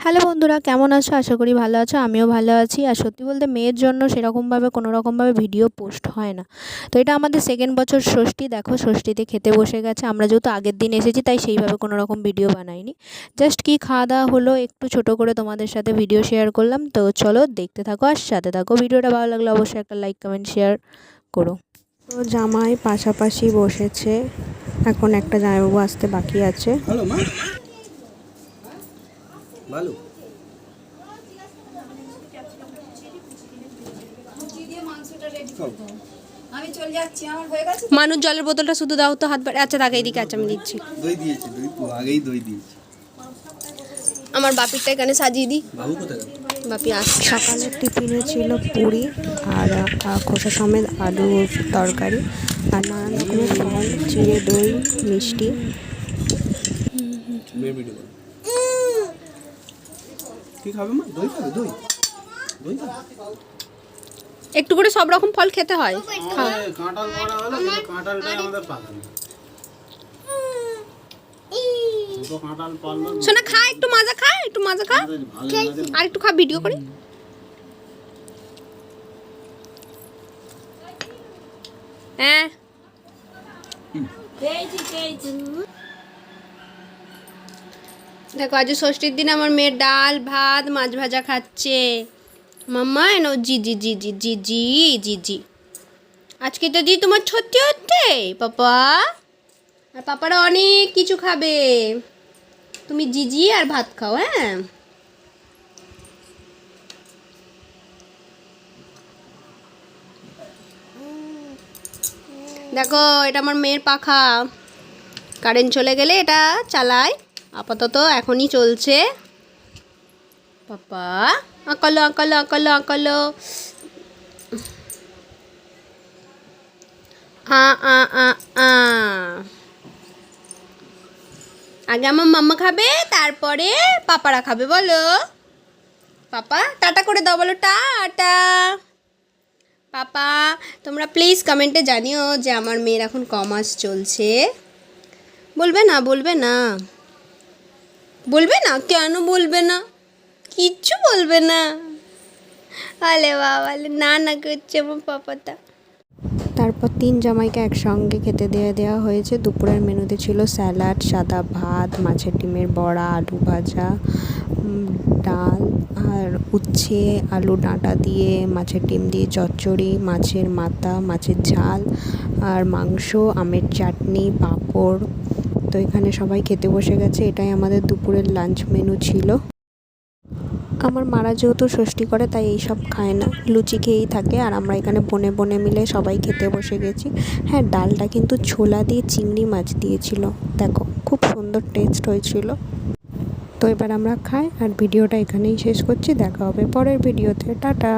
Hello বন্ধুরা, কেমন আছো? আশা করি ভালো আছো। আমিও ভালো আছি। আর সত্যি বলতে মেয়ের জন্য সেরকমভাবে কোনো রকমভাবে ভিডিও পোস্ট হয় না। তো এটা আমাদের সেকেন্ড বছর ষষ্ঠী। দেখো ষষ্ঠীতে খেতে বসে গেছে। আমরা যেহেতু আগের দিন এসেছি তাই সেইভাবে কোনো রকম ভিডিও বানাইনি। জাস্ট কি খাওয়া দাওয়া হলো একটু ছোট করে তোমাদের সাথে ভিডিও শেয়ার করলাম। তো চলো দেখতে থাকো আর সাথে থাকো। ভিডিওটা ভালো লাগলে অবশ্যই একটা লাইক কমেন্ট শেয়ার করো। তো জামাই পাশাপাশি বসেছে, এখন একটা জামাইবাবু আসতে বাকি আছে। ভালো মানুষ জলের বোতলটা শুধু দাও তো, হাত বাড়ি। আচ্ছা তাকে এদিকে আছে, আমি দিচ্ছি। দই দিয়েছি, দই তো আগেই দই দিয়েছি। আমার বাপিরটা এখানে সাজিয়ে দিই। বাবু কোথায় গেল? বাপি আসছে। সকালের টিফিনে ছিল পুরি আর খোসা সমেত আলুর তরকারি আর নানান রকমের ফল, চিড়ে, দই, মিষ্টি। কি খাবে মা? দই খাবে? দই দই খাবে? একটু করে সব রকম ফল খেতে হয়। কাঁঠাল মারা হলো, কিন্তু কাঁঠালটাই আমাদের পাকানো। দুটো কাঁঠাল পারলো। শোনা খা, একটু মাজা খা, একটু মাজা খা, আর একটু খা, ভিডিও করি। হ্যাঁ দেখো, আজ ষষ্ঠীর দিন আমার মেয়ে ডাল ভাত মাছ ভাজা খাচ্ছে। মাম্মা এনো, জি জি জি জি জি জি জি জি। আজকে তো দি তোমার সত্যি হচ্ছে পাপা, আর পাপারা অনেক কিছু খাবে। তুমি জিজি আর ভাত খাও। হ্যাঁ দেখো, এটা আমার মেয়ের পাখা। কারেন্ট চলে গেলে এটা চালায়, আপাতত এখনই চলছে। পাপা আঁকালো আঁকালো আঁকালো আঁকালো। আ আ আ আ আগে আমার মাম্মা খাবে, তারপরে পাপারা খাবে। বলো পাপা টাটা করে দাও, বলো টাটা। পাপা তোমরা প্লিজ কমেন্টে জানিও যে আমার মেয়ের এখন ক মাস চলছে। বলবে না? বলবে না? বলবে না? কেন বলবে না? কিচ্ছু বলবে না? আলে বাবা, না না করছে আমার পাপাটা। তারপর 3 জামাইকে একসঙ্গে খেতে দেওয়া হয়েছে। দুপুরের মেনুতে ছিল স্যালাড, সাদা ভাত, মাছের ডিমের বড়া, আলু ভাজা, ডাল আর উচ্ছে আলু ডাঁটা দিয়ে, মাছের ডিম দিয়ে চচ্চড়ি, মাছের মাথা, মাছের ঝাল আর মাংস, আমের চাটনি, পাঁপড়। তো এখানে সবাই খেতে বসে গেছে। এটাই আমাদের দুপুরের লাঞ্চ মেনু ছিল। আমার মারা যেহেতু ষষ্ঠী করে তাই এইসব খায় না, লুচি খেয়েই থাকে। আর আমরা এখানে বনে বনে মিলে সবাই খেতে বসে গেছি। হ্যাঁ, ডালটা কিন্তু ছোলা দিয়ে চিংড়ি মাছ দিয়েছিল। দেখো খুব সুন্দর টেস্ট হয়েছিল। তো এবার আমরা খাই আর ভিডিওটা এখানেই শেষ করছি। দেখা হবে পরের ভিডিওতে। টাটা।